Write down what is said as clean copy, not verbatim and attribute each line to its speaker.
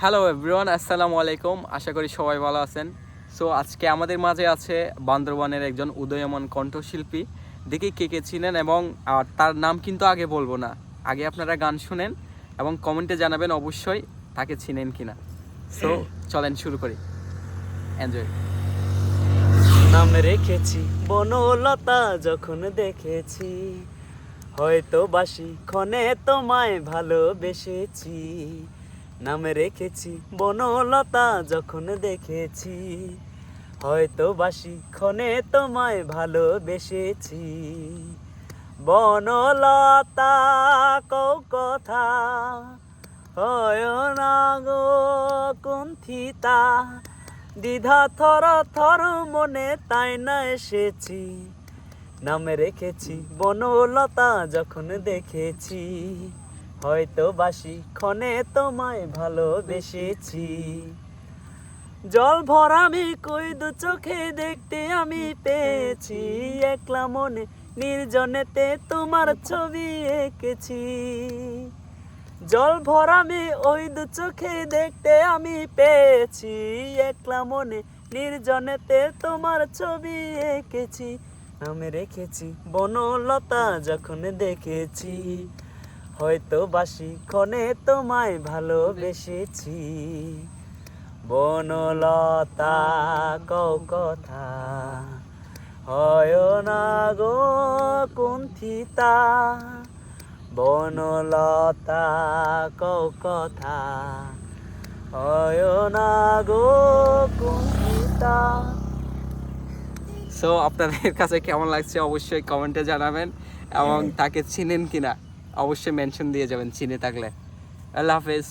Speaker 1: Hello everyone, আসসালামু আলাইকুম। আশা করি সবাই ভালো আছেন। সো আজকে আমাদের মাঝে আছে বান্দরবানের একজন উদীয়মান কণ্ঠশিল্পী। দেখি কে কে চিনেন, এবং তার নাম কিন্তু আগে বলবো না, আগে আপনারা গান শুনেন এবং কমেন্টে জানাবেন অবশ্যই তাকে চিনেন কিনা। সো চলেন শুরু করি, এনজয়।
Speaker 2: নাম রেখেছি বনলতা যখন দেখেছি, হয়তো বাসি ক্ষণে তোমায় ভালোবেসেছি। নাম রেখেছি বনলতা যখন দেখেছি, হয়তো বাসি ক্ষণে তোমায় ভালোবেসেছি। বনলতা কও কথা, হয় না গো কুণ্ঠিতা, দ্বিধা থর থর মনে তাই না এসেছি। নাম রেখেছি বনলতা যখন দেখেছি, হয়তো বাসি ক্ষণে তোমায় ভালোবেসেছি। জল ভরা আমি কই দু চোখে দেখতে আমি পেয়েছি, একলা মনে নির্জনেতে তোমার ছবি এঁকেছি। জল ভরা আমি ওই দু চোখে দেখতে আমি পেয়েছি, একলা মনে নির্জনেতে তোমার ছবি এঁকেছি। নাম রেখেছি বনলতা যখন দেখেছি, হয়তো বাসি ক্ষণে তোমায় ভালোবেসেছি। বনলতা কও কথা, হয় না গো কুণ্ঠিতা, বনলতা কও কথা, হয় না গো কুণ্ঠিতা।
Speaker 1: সো আপনাদের কাছে কেমন লাগছে অবশ্যই কমেন্টে জানাবেন, এবং তাকে চিনেন কিনা অবশ্যই মেনশন দিয়ে যাবেন চিনে থাকলে। আল্লাহ হাফেজ।